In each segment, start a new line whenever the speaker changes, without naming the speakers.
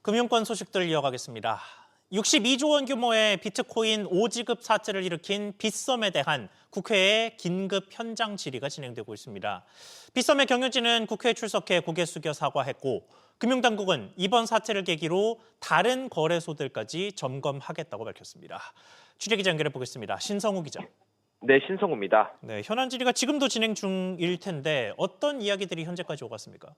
금융권 소식들 이어가겠습니다. 62조 원 규모의 비트코인 5지급 사태를 일으킨 빗썸에 대한 국회의 긴급 현장 질의가 진행되고 있습니다. 빗썸의 경영진은 국회에 출석해 고개 숙여 사과했고 금융당국은 이번 사태를 계기로 다른 거래소들까지 점검하겠다고 밝혔습니다. 취재기자 연결해 보겠습니다. 신성우 기자.
네, 신성우입니다.
네, 현안 질의가 지금도 진행 중일 텐데 어떤 이야기들이 현재까지 오갔습니까?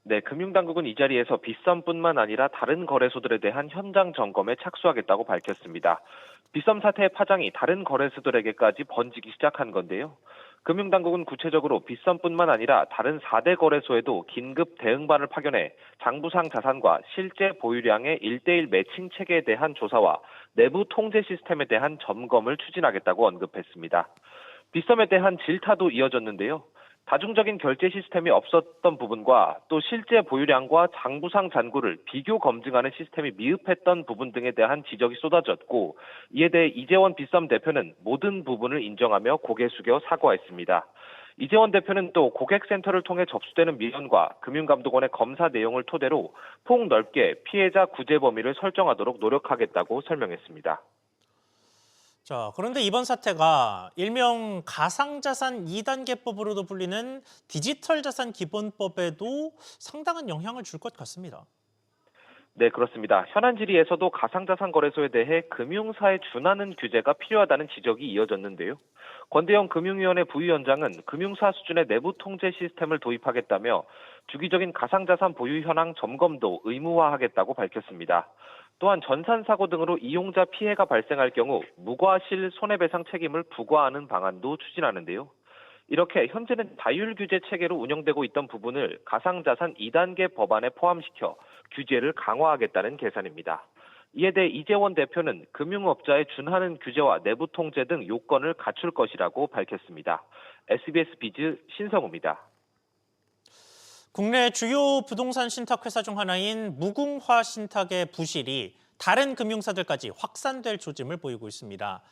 네, 금융당국은 이 자리에서 빗썸뿐만 아니라 다른 거래소들에 대한 현장 점검에 착수하겠다고 밝혔습니다. 빗썸 사태의 파장이 다른 거래소들에게까지 번지기 시작한 건데요. 금융당국은 구체적으로 빗썸뿐만 아니라 다른 4대 거래소에도 긴급 대응반을 파견해 장부상 자산과 실제 보유량의 1:1 매칭 체계에 대한 조사와 내부 통제 시스템에 대한 점검을 추진하겠다고 언급했습니다. 빗썸에 대한 질타도 이어졌는데요. 다중적인 결제 시스템이 없었던 부분과 또 실제 보유량과 장부상 잔고를 비교 검증하는 시스템이 미흡했던 부분 등에 대한 지적이 쏟아졌고, 이에 대해 이재원 빗썸 대표는 모든 부분을 인정하며 고개 숙여 사과했습니다. 이재원 대표는 또 고객센터를 통해 접수되는 민원과 금융감독원의 검사 내용을 토대로 폭넓게 피해자 구제 범위를 설정하도록 노력하겠다고 설명했습니다.
자, 그런데 이번 사태가 일명 가상자산 2단계법으로도 불리는 디지털자산 기본법에도 상당한 영향을 줄 것 같습니다.
네, 그렇습니다. 현안 질의에서도 가상자산 거래소에 대해 금융사에 준하는 규제가 필요하다는 지적이 이어졌는데요. 권대영 금융위원회 부위원장은 금융사 수준의 내부 통제 시스템을 도입하겠다며 주기적인 가상자산 보유 현황 점검도 의무화하겠다고 밝혔습니다. 또한 전산사고 등으로 이용자 피해가 발생할 경우 무과실 손해배상 책임을 부과하는 방안도 추진하는데요. 이렇게 현재는 자율 규제 체계로 운영되고 있던 부분을 가상자산 2단계 법안에 포함시켜 규제를 강화하겠다는 계산입니다. 이에 대해 이재원 대표는 금융업자에 준하는 규제와 내부 통제 등 요건을 갖출 것이라고 밝혔습니다. SBS 비즈 신성우입니다.
국내 주요 부동산 신탁회사 중 하나인 무궁화 신탁의 부실이 다른 금융사들까지 확산될 조짐을 보이고 있습니다.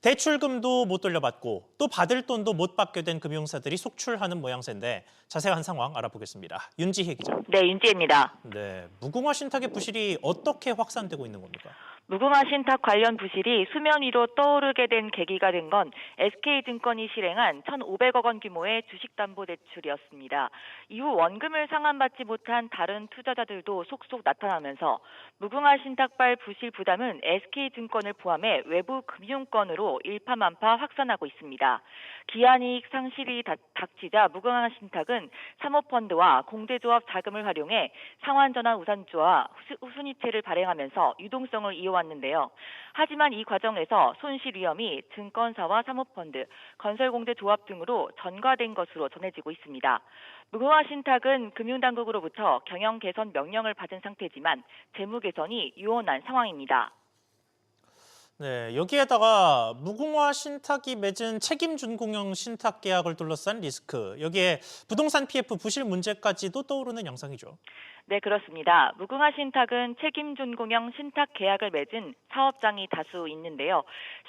대출금도 못 돌려받고 또 받을 돈도 못 받게 된 금융사들이 속출하는 모양새인데 자세한 상황 알아보겠습니다. 윤지혜 기자.
네, 윤지혜입니다.
네, 무궁화 신탁의 부실이 어떻게 확산되고 있는 겁니까?
무궁화 신탁 관련 부실이 수면 위로 떠오르게 된 계기가 된 건 SK증권이 실행한 1,500억 원 규모의 주식담보대출이었습니다. 이후 원금을 상환받지 못한 다른 투자자들도 속속 나타나면서 무궁화 신탁발 부실 부담은 SK증권을 포함해 외부 금융권으로 일파만파 확산하고 있습니다. 기한이익 상실이 닥치자 무궁화 신탁은 사모펀드와 공제조합 자금을 활용해 상환전환 우산주와 후순위채를 발행하면서 유동성을 이어왔는데요. 하지만 이 과정에서 손실 위험이 증권사와 사모펀드, 건설공제조합 등으로 전가된 것으로 전해지고 있습니다. 무궁화 신탁은 금융당국으로부터 경영 개선 명령을 받은 상태지만 재무 개선이 유연한 상황입니다.
네, 여기에다가 무궁화 신탁이 맺은 책임준공형 신탁 계약을 둘러싼 리스크, 여기에 부동산 PF 부실 문제까지도 떠오르는 양상이죠.
네, 그렇습니다. 무궁화 신탁은 책임준공형 신탁 계약을 맺은 사업장이 다수 있는데요.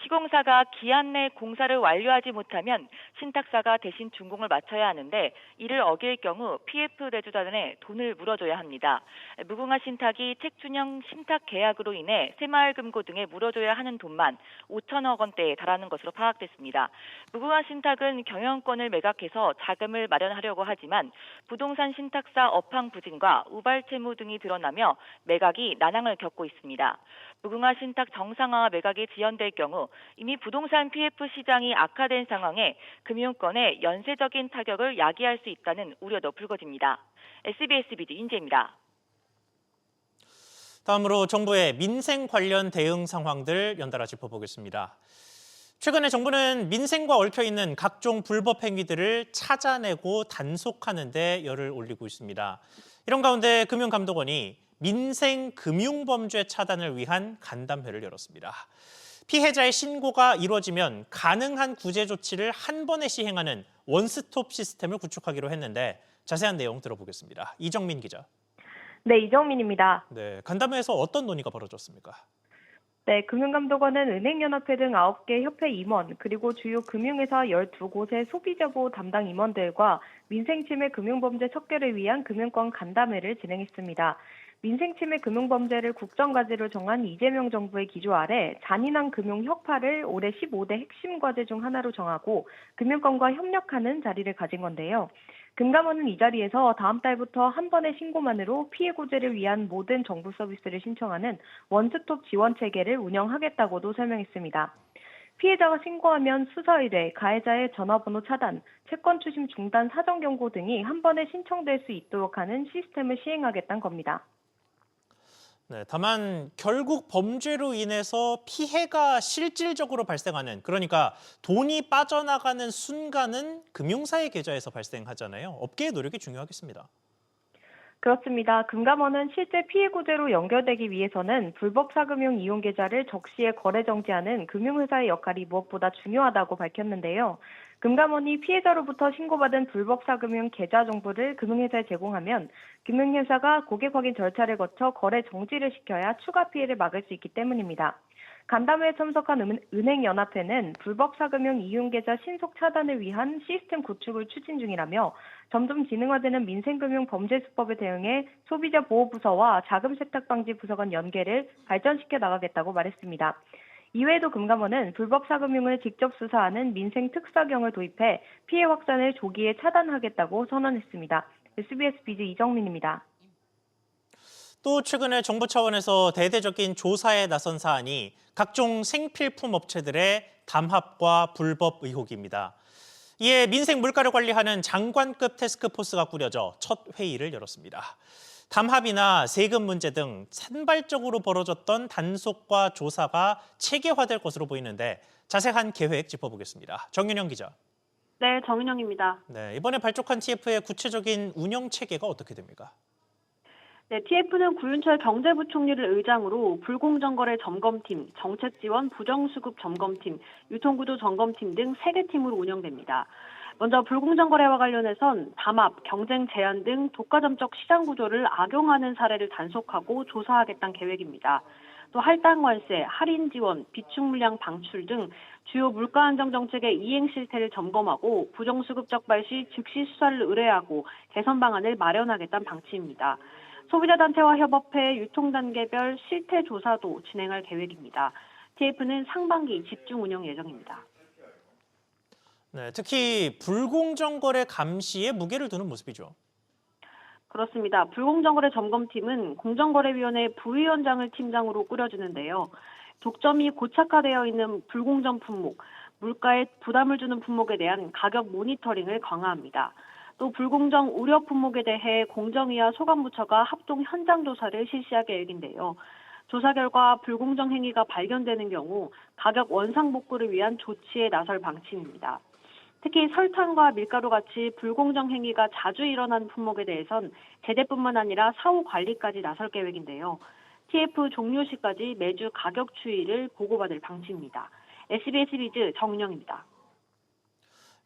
시공사가 기한 내 공사를 완료하지 못하면 신탁사가 대신 준공을 마쳐야 하는데 이를 어길 경우 PF 대주단에 돈을 물어줘야 합니다. 무궁화 신탁이 책준형 신탁 계약으로 인해 새마을금고 등에 물어줘야 하는 돈만 5천억 원대에 달하는 것으로 파악됐습니다. 무궁화 신탁은 경영권을 매각해서 자금을 마련하려고 하지만 부동산 신탁사 업황 부진과 우발 채무 등이 드러나며 매각이 난항을 겪고 있습니다. 무궁화 신탁 정상화와 매각이 지연될 경우 이미 부동산 PF 시장이 악화된 상황에 금융권의 연쇄적인 타격을 야기할 수 있다는 우려도 불거집니다. SBS 비즈 윤지혜입니다.
다음으로 정부의 민생 관련 대응 상황들 연달아 짚어보겠습니다. 최근에 정부는 민생과 얽혀있는 각종 불법 행위들을 찾아내고 단속하는 데 열을 올리고 있습니다. 이런 가운데 금융감독원이 민생 금융범죄 차단을 위한 간담회를 열었습니다. 피해자의 신고가 이루어지면 가능한 구제 조치를 한 번에 시행하는 원스톱 시스템을 구축하기로 했는데 자세한 내용 들어보겠습니다. 이정민 기자.
네, 이정민입니다.
네, 간담회에서 어떤 논의가 벌어졌습니까?
네, 금융감독원은 은행연합회 등 9개 협회 임원, 그리고 주요 금융회사 12곳의 소비자보호 담당 임원들과 민생침해 금융범죄 척결을 위한 금융권 간담회를 진행했습니다. 민생침해 금융범죄를 국정과제로 정한 이재명 정부의 기조 아래 잔인한 금융 혁파를 올해 15대 핵심 과제 중 하나로 정하고 금융권과 협력하는 자리를 가진 건데요. 금감원은 이 자리에서 다음 달부터 한 번의 신고만으로 피해 구제를 위한 모든 정부 서비스를 신청하는 원스톱 지원 체계를 운영하겠다고도 설명했습니다. 피해자가 신고하면 수사 의뢰, 가해자의 전화번호 차단, 채권 추심 중단 사전 경고 등이 한 번에 신청될 수 있도록 하는 시스템을 시행하겠다는 겁니다.
네, 다만 결국 범죄로 인해서 피해가 실질적으로 발생하는, 그러니까 돈이 빠져나가는 순간은 금융사의 계좌에서 발생하잖아요. 업계의 노력이 중요하겠습니다.
그렇습니다. 금감원은 실제 피해 구제로 연결되기 위해서는 불법 사금융 이용 계좌를 적시에 거래 정지하는 금융회사의 역할이 무엇보다 중요하다고 밝혔는데요. 금감원이 피해자로부터 신고받은 불법 사금융 계좌 정보를 금융회사에 제공하면 금융회사가 고객 확인 절차를 거쳐 거래 정지를 시켜야 추가 피해를 막을 수 있기 때문입니다. 간담회에 참석한 은행연합회는 불법 사금융 이용계좌 신속 차단을 위한 시스템 구축을 추진 중이라며 점점 진흥화되는 민생금융 범죄수법에 대응해 소비자보호부서와 자금세탁방지부서 간 연계를 발전시켜 나가겠다고 말했습니다. 이외에도 금감원은 불법 사금융을 직접 수사하는 민생특사경을 도입해 피해 확산을 조기에 차단하겠다고 선언했습니다. SBS 비즈 이정민입니다.
또 최근에 정부 차원에서 대대적인 조사에 나선 사안이 각종 생필품 업체들의 담합과 불법 의혹입니다. 이에 민생 물가를 관리하는 장관급 태스크포스가 꾸려져 첫 회의를 열었습니다. 담합이나 세금 문제 등 산발적으로 벌어졌던 단속과 조사가 체계화될 것으로 보이는데 자세한 계획 짚어보겠습니다. 정윤영 기자.
네, 정은영입니다.
네, 이번에 발족한 TF의 구체적인 운영 체계가 어떻게 됩니까?
네, TF는 구윤철 경제부총리를 의장으로 불공정거래 점검팀, 정책지원 부정수급 점검팀, 유통구조 점검팀 등 3개 팀으로 운영됩니다. 먼저 불공정거래와 관련해선 담합, 경쟁 제한 등 독과점적 시장 구조를 악용하는 사례를 단속하고 조사하겠다는 계획입니다. 또 할당관세, 할인 지원, 비축 물량 방출 등 주요 물가 안정 정책의 이행 실태를 점검하고 부정수급 적발 시 즉시 수사를 의뢰하고 개선 방안을 마련하겠다는 방침입니다. 소비자단체와 협업해 유통단계별 실태 조사도 진행할 계획입니다. TF는 상반기 집중 운영 예정입니다.
네, 특히 불공정거래 감시에 무게를 두는 모습이죠.
그렇습니다. 불공정거래 점검팀은 공정거래위원회 부위원장을 팀장으로 꾸려지는데요. 독점이 고착화되어 있는 불공정 품목, 물가에 부담을 주는 품목에 대한 가격 모니터링을 강화합니다. 또 불공정 우려 품목에 대해 공정위와 소관부처가 합동 현장 조사를 실시할 계획인데요. 조사 결과 불공정 행위가 발견되는 경우 가격 원상복구를 위한 조치에 나설 방침입니다. 특히 설탕과 밀가루 같이 불공정 행위가 자주 일어나는 품목에 대해선 제재뿐만 아니라 사후 관리까지 나설 계획인데요. TF 종료 시까지 매주 가격 추이를 보고받을 방침입니다. SBS 비즈 정은영입니다.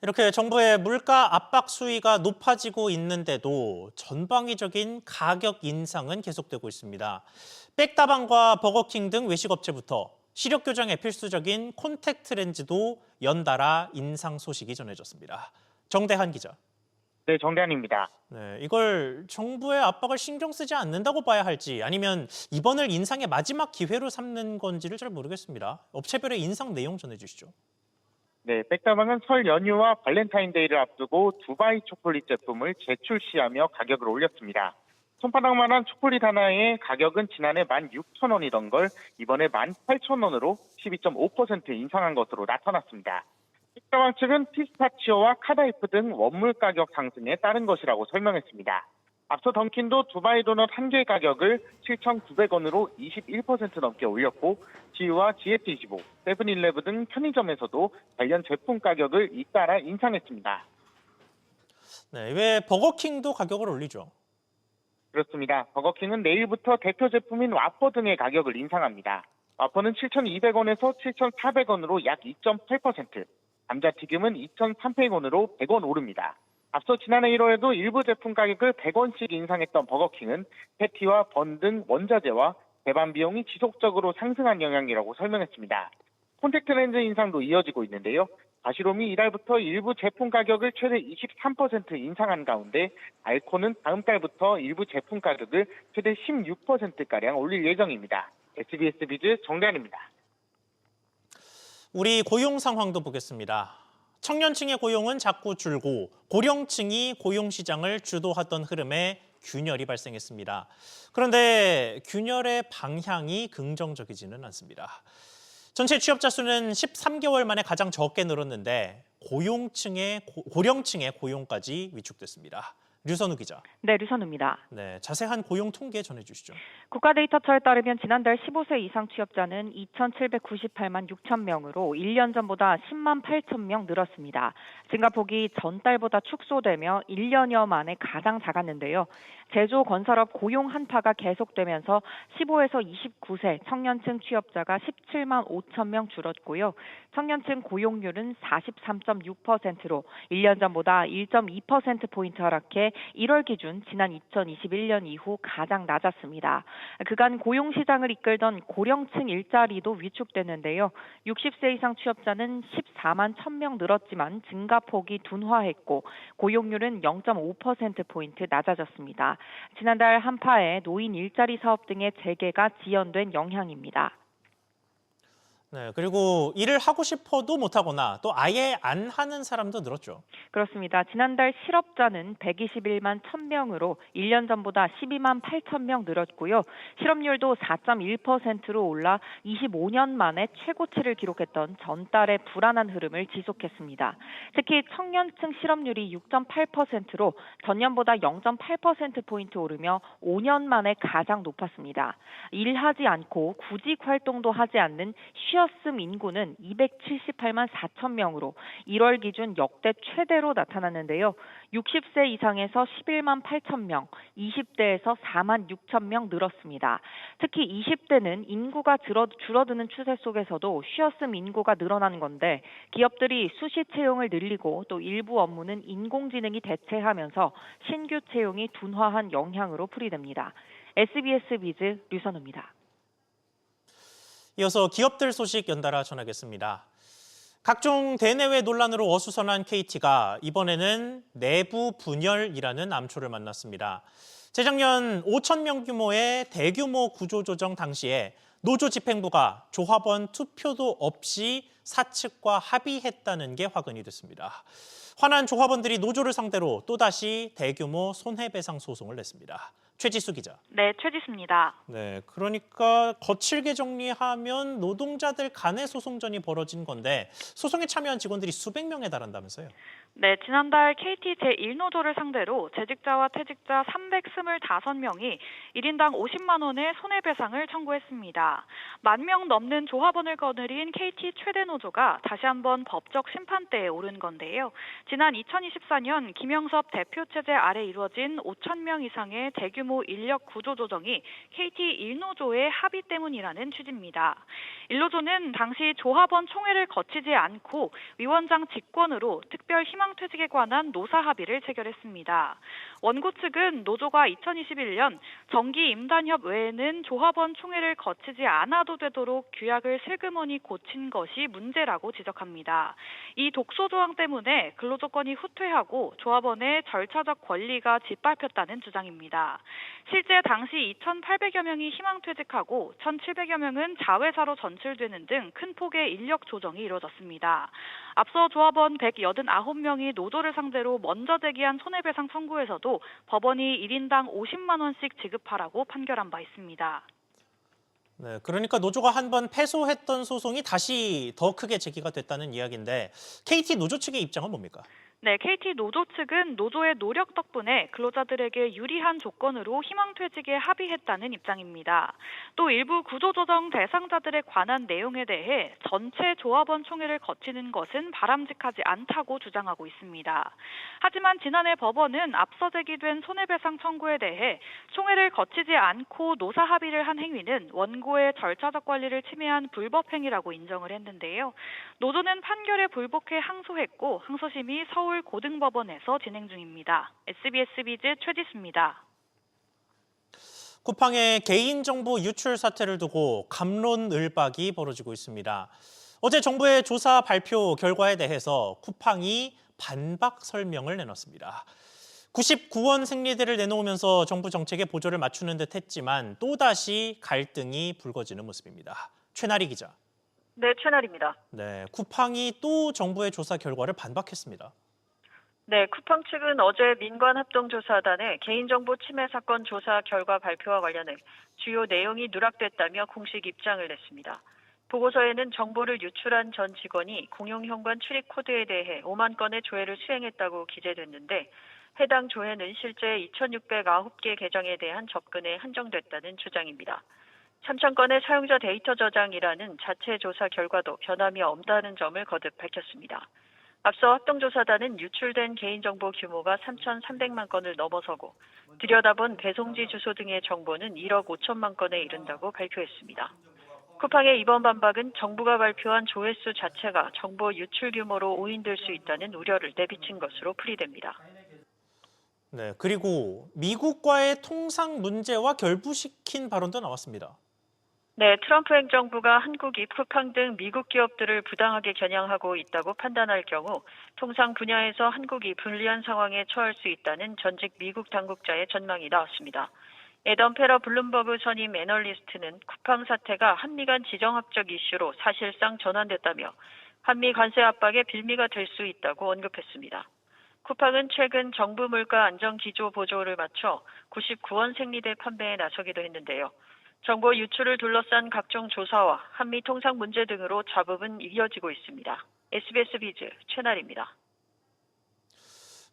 이렇게 정부의 물가 압박 수위가 높아지고 있는데도 전방위적인 가격 인상은 계속되고 있습니다. 백다방과 버거킹 등 외식업체부터 시력 교정에 필수적인 콘택트 렌즈도 연달아 인상 소식이 전해졌습니다. 정대한 기자.
네, 정대한입니다.
네, 이걸 정부의 압박을 신경 쓰지 않는다고 봐야 할지 아니면 이번을 인상의 마지막 기회로 삼는 건지를 잘 모르겠습니다. 업체별의 인상 내용 전해주시죠.
네, 백다방은 설 연휴와 발렌타인데이를 앞두고 두바이 초콜릿 제품을 재출시하며 가격을 올렸습니다. 손바닥만한 초콜릿 하나의 가격은 지난해 16,000원이던 걸 이번에 18,000원으로 12.5% 인상한 것으로 나타났습니다. 백다방 측은 피스타치오와 카다이프 등 원물 가격 상승에 따른 것이라고 설명했습니다. 앞서 던킨도 두바이 도넛 한 개 가격을 7,900원으로 21% 넘게 올렸고 지유와 GS25, 세븐일레븐 등 편의점에서도 관련 제품 가격을 잇따라 인상했습니다.
네, 왜 버거킹도 가격을 올리죠?
그렇습니다. 버거킹은 내일부터 대표 제품인 와퍼 등의 가격을 인상합니다. 와퍼는 7,200원에서 7,400원으로 약 2.8%, 감자튀김은 2,300원으로 100원 오릅니다. 앞서 지난해 1월에도 일부 제품 가격을 100원씩 인상했던 버거킹은 패티와 번 등 원자재와 배반 비용이 지속적으로 상승한 영향이라고 설명했습니다. 콘택트 렌즈 인상도 이어지고 있는데요. 바시롬이 이달부터 일부 제품 가격을 최대 23% 인상한 가운데 알코는 다음 달부터 일부 제품 가격을 최대 16%가량 올릴 예정입니다. SBS 비즈 정대한입니다.
우리 고용 상황도 보겠습니다. 청년층의 고용은 자꾸 줄고 고령층이 고용 시장을 주도하던 흐름에 균열이 발생했습니다. 그런데 균열의 방향이 긍정적이지는 않습니다. 전체 취업자 수는 13개월 만에 가장 적게 늘었는데 고령층의 고용까지 위축됐습니다. 류선우 기자.
네, 류선우입니다.
네, 자세한 고용 통계 전해주시죠.
국가데이터처에 따르면 지난달 15세 이상 취업자는 2,798만 6천 명으로 1년 전보다 10만 8천 명 늘었습니다. 증가폭이 전달보다 축소되며 1년여 만에 가장 작았는데요. 제조, 건설업 고용 한파가 계속되면서 15에서 29세 청년층 취업자가 17만 5천 명 줄었고요. 청년층 고용률은 43.6%로 1년 전보다 1.2%포인트 하락해 1월 기준 지난 2021년 이후 가장 낮았습니다. 그간 고용시장을 이끌던 고령층 일자리도 위축됐는데요. 60세 이상 취업자는 14만 1,000명 늘었지만 증가폭이 둔화했고 고용률은 0.5%포인트 낮아졌습니다. 지난달 한파에 노인 일자리 사업 등의 재개가 지연된 영향입니다.
네, 그리고 일을 하고 싶어도 못하거나 또 아예 안 하는 사람도 늘었죠.
그렇습니다. 지난달 실업자는 121만 1,000명으로 1년 전보다 12만 8천 명 늘었고요. 실업률도 4.1%로 올라 25년 만에 최고치를 기록했던 전달의 불안한 흐름을 지속했습니다. 특히 청년층 실업률이 6.8%로 전년보다 0.8%포인트 오르며 5년 만에 가장 높았습니다. 일하지 않고 구직 활동도 하지 않는 쉬었음 인구는 278만 4천 명으로 1월 기준 역대 최대로 나타났는데요. 60세 이상에서 11만 8천 명, 20대에서 4만 6천 명 늘었습니다. 특히 20대는 인구가 줄어드는 추세 속에서도 쉬었음 인구가 늘어난 건데 기업들이 수시 채용을 늘리고 또 일부 업무는 인공지능이 대체하면서 신규 채용이 둔화한 영향으로 풀이됩니다. SBS 비즈 류선우입니다.
이어서 기업들 소식 연달아 전하겠습니다. 각종 대내외 논란으로 어수선한 KT가 이번에는 내부 분열이라는 암초를 만났습니다. 재작년 5천 명 규모의 대규모 구조조정 당시에 노조 집행부가 조합원 투표도 없이 사측과 합의했다는 게 화근이 됐습니다. 화난 조합원들이 노조를 상대로 또다시 대규모 손해배상 소송을 냈습니다. 최지수 기자.
네, 최지수입니다.
네, 그러니까 거칠게 정리하면 노동자들 간의 소송전이 벌어진 건데 소송에 참여한 직원들이 수백 명에 달한다면서요?
네, 지난달 KT 제1노조를 상대로 재직자와 퇴직자 325명이 1인당 50만 원의 손해배상을 청구했습니다. 10,000명 넘는 조합원을 거느린 KT 최대 노조가 다시 한번 법적 심판대에 오른 건데요. 지난 2024년 김영섭 대표 체제 아래 이루어진 5,000명 이상의 대규모 인력 구조 조정이 KT 1노조의 합의 때문이라는 취지입니다. 1노조는 당시 조합원 총회를 거치지 않고 위원장 직권으로 특별 희망퇴직에 관한 노사 합의를 체결했습니다. 원고 측은 노조가 2021년 정기 임단협 외에는 조합원 총회를 거치지 않아도 되도록 규약을 슬그머니 고친 것이 문제라고 지적합니다. 이 독소 조항 때문에 근로조건이 후퇴하고 조합원의 절차적 권리가 짓밟혔다는 주장입니다. 실제 당시 2,800여 명이 희망퇴직하고 1,700여 명은 자회사로 전출되는 등 큰 폭의 인력 조정이 이루어졌습니다. 앞서 조합원 189명이 노조를 상대로 먼저 제기한 손해배상 청구에서도 법원이 1인당 50만 원씩 지급하라고 판결한 바 있습니다.
네, 그러니까 노조가 한 번 패소했던 소송이 다시 더 크게 제기가 됐다는 이야기인데 KT 노조 측의 입장은 뭡니까?
네, KT 노조 측은 노조의 노력 덕분에 근로자들에게 유리한 조건으로 희망퇴직에 합의했다는 입장입니다. 또 일부 구조조정 대상자들에 관한 내용에 대해 전체 조합원 총회를 거치는 것은 바람직하지 않다고 주장하고 있습니다. 하지만 지난해 법원은 앞서 제기된 손해배상 청구에 대해 총회를 거치지 않고 노사 합의를 한 행위는 원고의 절차적 권리를 침해한 불법 행위라고 인정을 했는데요. 노조는 판결에 불복해 항소했고 항소심이 서울 고등법원에서 진행 중입니다. SBS 비즈 최지수입니다.
쿠팡의 개인정보 유출 사태를 두고 갑론을박이 벌어지고 있습니다. 어제 정부의 조사 발표 결과에 대해서 쿠팡이 반박 설명을 내놨습니다. 99원 생리대를 내놓으면서 정부 정책에 보조를 맞추는 듯 했지만 또다시 갈등이 불거지는 모습입니다. 최나리 기자.
네, 최나리입니다.
네, 쿠팡이 또 정부의 조사 결과를 반박했습니다.
네, 쿠팡 측은 어제 민관합동조사단의 개인정보 침해 사건 조사 결과 발표와 관련해 주요 내용이 누락됐다며 공식 입장을 냈습니다. 보고서에는 정보를 유출한 전 직원이 공용현관 출입 코드에 대해 5만 건의 조회를 수행했다고 기재됐는데 해당 조회는 실제 2,609개 계정에 대한 접근에 한정됐다는 주장입니다. 3,000건의 사용자 데이터 저장이라는 자체 조사 결과도 변함이 없다는 점을 거듭 밝혔습니다. 앞서 합동조사단은 유출된 개인정보 규모가 3,300만 건을 넘어서고 들여다본 배송지 주소 등의 정보는 1억 5천만 건에 이른다고 발표했습니다. 쿠팡의 이번 반박은 정부가 발표한 조회수 자체가 정보 유출 규모로 오인될 수 있다는 우려를 내비친 것으로 풀이됩니다.
네, 그리고 미국과의 통상 문제와 결부시킨 발언도 나왔습니다.
네, 트럼프 행정부가 한국이 쿠팡 등 미국 기업들을 부당하게 겨냥하고 있다고 판단할 경우 통상 분야에서 한국이 불리한 상황에 처할 수 있다는 전직 미국 당국자의 전망이 나왔습니다. 에던 페러 블룸버그 선임 애널리스트는 쿠팡 사태가 한미 간 지정학적 이슈로 사실상 전환됐다며 한미 관세 압박의 빌미가 될 수 있다고 언급했습니다. 쿠팡은 최근 정부 물가 안정 기조 보조를 맞춰 99원 생리대 판매에 나서기도 했는데요. 정보 유출을 둘러싼 각종 조사와 한미 통상 문제 등으로 잡음은 이어지고 있습니다. SBS 비즈 최나리입니다.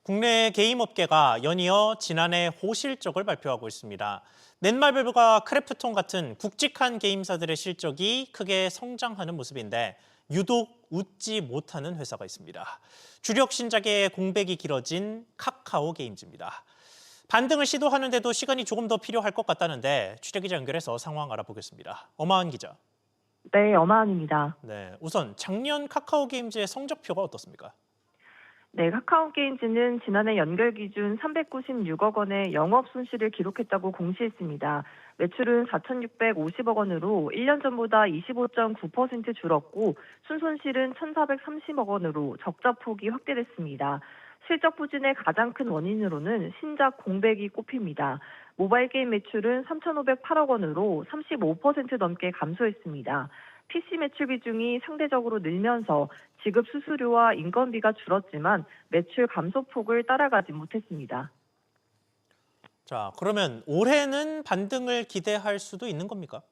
국내 게임업계가 연이어 지난해 호실적을 발표하고 있습니다. 넷마블과 크래프톤 같은 굵직한 게임사들의 실적이 크게 성장하는 모습인데 유독 웃지 못하는 회사가 있습니다. 주력 신작의 공백이 길어진 카카오 게임즈입니다. 반등을 시도하는데도 시간이 조금 더 필요할 것 같다는데 취재기자 연결해서 상황 알아보겠습니다. 엄하은 기자.
네, 엄하은입니다.
네, 우선 작년 카카오 게임즈의 성적표가 어떻습니까?
네, 카카오 게임즈는 지난해 연결 기준 396억 원의 영업 손실을 기록했다고 공시했습니다. 매출은 4,650억 원으로 1년 전보다 25.9% 줄었고 순손실은 1,430억 원으로 적자 폭이 확대됐습니다. 실적 부진의 가장 큰 원인으로는 신작 공백이 꼽힙니다. 모바일 게임 매출은 3,508억 원으로 35% 넘게 감소했습니다. PC 매출 비중이 상대적으로 늘면서 지급 수수료와 인건비가 줄었지만 매출 감소폭을 따라가지 못했습니다.
자, 그러면 올해는 반등을 기대할 수도 있는 겁니까?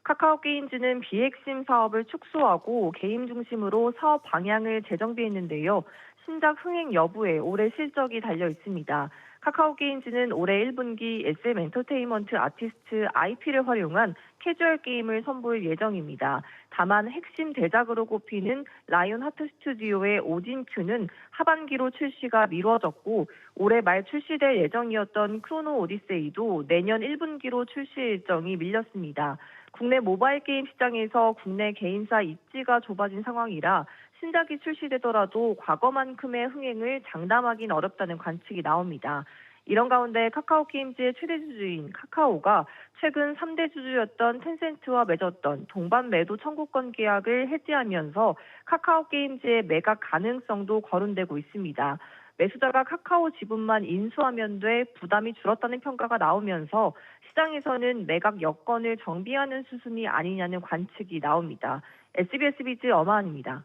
카카오 게임즈는 비핵심 사업을 축소하고 게임 중심으로 사업 방향을 재정비했는데요. 신작 흥행 여부에 올해 실적이 달려 있습니다. 카카오 게임즈는 올해 1분기 SM 엔터테인먼트 아티스트 IP를 활용한 캐주얼 게임을 선보일 예정입니다. 다만 핵심 대작으로 꼽히는 라이온 하트 스튜디오의 오딘2는 하반기로 출시가 미뤄졌고 올해 말 출시될 예정이었던 크로노 오디세이도 내년 1분기로 출시 일정이 밀렸습니다. 국내 모바일 게임 시장에서 국내 게임사 입지가 좁아진 상황이라 신작이 출시되더라도 과거만큼의 흥행을 장담하기는 어렵다는 관측이 나옵니다. 이런 가운데 카카오 게임즈의 최대 주주인 카카오가 최근 3대 주주였던 텐센트와 맺었던 동반 매도 청구권 계약을 해지하면서 카카오 게임즈의 매각 가능성도 거론되고 있습니다. 매수자가 카카오 지분만 인수하면 돼 부담이 줄었다는 평가가 나오면서 시장에서는 매각 여건을 정비하는 수순이 아니냐는 관측이 나옵니다. SBS 비즈 엄하은입니다.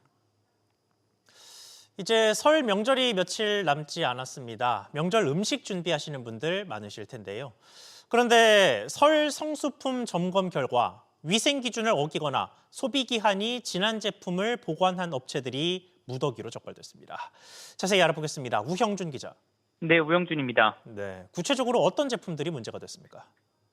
이제 설 명절이 며칠 남지 않았습니다. 명절 음식 준비하시는 분들 많으실 텐데요. 그런데 설 성수품 점검 결과 위생 기준을 어기거나 소비 기한이 지난 제품을 보관한 업체들이 무더기로 적발됐습니다. 자세히 알아보겠습니다. 우형준 기자.
네, 우영준입니다.
네, 구체적으로 어떤 제품들이 문제가 됐습니까?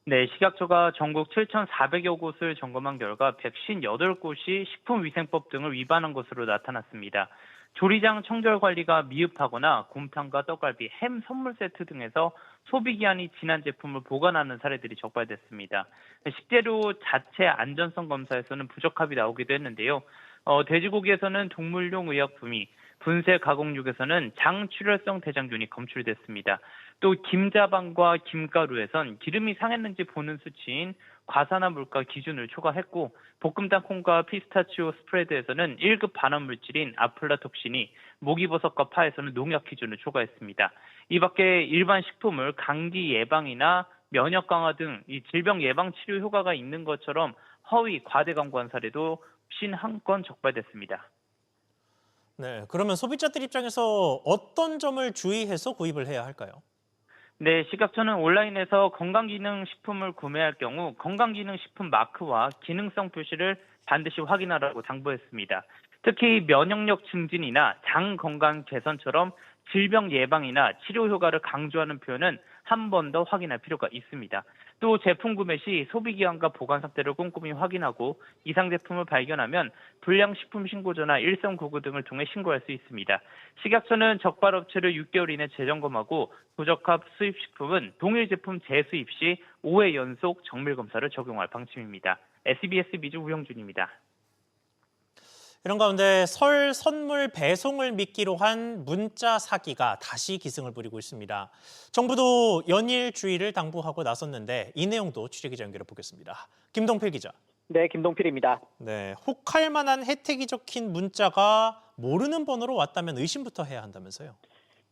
네, 식약처가 전국 7,400여 곳을 점검한 결과 158곳이 식품위생법 등을 위반한 것으로 나타났습니다. 조리장 청결 관리가 미흡하거나 곰탕과 떡갈비, 햄 선물 세트 등에서 소비기한이 지난 제품을 보관하는 사례들이 적발됐습니다. 식재료 자체 안전성 검사에서는 부적합이 나오기도 했는데요. 돼지고기에서는 동물용 의약품이, 분쇄 가공육에서는 장출혈성 대장균이 검출됐습니다. 또 김자반과 김가루에선 기름이 상했는지 보는 수치인 과산화 물가 기준을 초과했고, 볶음 땅콩과 피스타치오 스프레드에서는 1급 반환 물질인 아플라톡신이, 목이버섯과 파에서는 농약 기준을 초과했습니다. 이 밖에 일반 식품을 감기 예방이나 면역 강화 등 이 질병 예방 치료 효과가 있는 것처럼 허위 과대 광고한 사례도 51건 적발됐습니다.
네, 그러면 소비자들 입장에서 어떤 점을 주의해서 구입을 해야 할까요?
네, 식약처는 온라인에서 건강기능식품을 구매할 경우 건강기능식품 마크와 기능성 표시를 반드시 확인하라고 당부했습니다. 특히 면역력 증진이나 장 건강 개선처럼 질병 예방이나 치료 효과를 강조하는 표현은 한 번 더 확인할 필요가 있습니다. 또 제품 구매 시 소비기한과 보관 상태를 꼼꼼히 확인하고 이상 제품을 발견하면 불량식품 신고조나 1399 등을 통해 신고할 수 있습니다. 식약처는 적발업체를 6개월 이내 재점검하고 부적합 수입식품은 동일 제품 재수입 시 5회 연속 정밀검사를 적용할 방침입니다. SBS 미주 우영준입니다.
이런 가운데 설 선물 배송을 미끼로 한 문자 사기가 다시 기승을 부리고 있습니다. 정부도 연일 주의를 당부하고 나섰는데 이 내용도 취재기자 연결해 보겠습니다. 김동필 기자.
네, 김동필입니다.
네, 혹할 만한 혜택이 적힌 문자가 모르는 번호로 왔다면 의심부터 해야 한다면서요?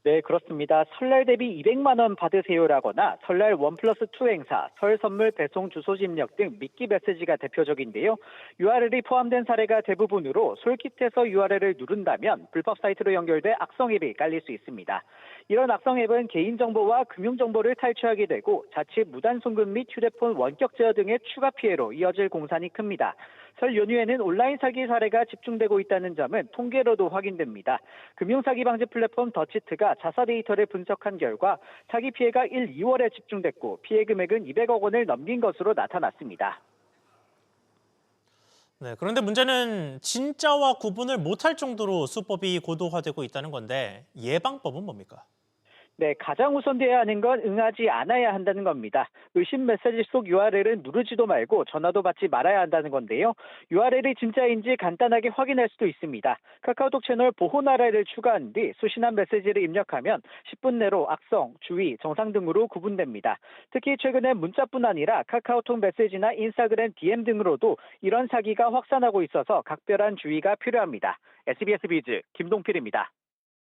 네, 그렇습니다. 설날 대비 200만 원 받으세요라거나 설날 1+2 행사, 설 선물 배송 주소 입력 등 미끼 메시지가 대표적인데요. URL이 포함된 사례가 대부분으로 솔깃해서 URL을 누른다면 불법 사이트로 연결돼 악성 앱이 깔릴 수 있습니다. 이런 악성 앱은 개인정보와 금융정보를 탈취하게 되고 자칫 무단 송금 및 휴대폰 원격 제어 등의 추가 피해로 이어질 공산이 큽니다. 설 연휴에는 온라인 사기 사례가 집중되고 있다는 점은 통계로도 확인됩니다. 금융사기 방지 플랫폼 더치트가 자사 데이터를 분석한 결과 사기 피해가 1, 2월에 집중됐고 피해 금액은 200억 원을 넘긴 것으로 나타났습니다.
네, 그런데 문제는 진짜와 구분을 못할 정도로 수법이 고도화되고 있다는 건데 예방법은 뭡니까?
네, 가장 우선돼야 하는 건 응하지 않아야 한다는 겁니다. 의심 메시지 속 URL은 누르지도 말고 전화도 받지 말아야 한다는 건데요. URL이 진짜인지 간단하게 확인할 수도 있습니다. 카카오톡 채널 보호 나라를 추가한 뒤 수신한 메시지를 입력하면 10분 내로 악성, 주의, 정상 등으로 구분됩니다. 특히 최근에 문자뿐 아니라 카카오톡 메시지나 인스타그램 DM 등으로도 이런 사기가 확산하고 있어서 각별한 주의가 필요합니다. SBS 비즈 김동필입니다.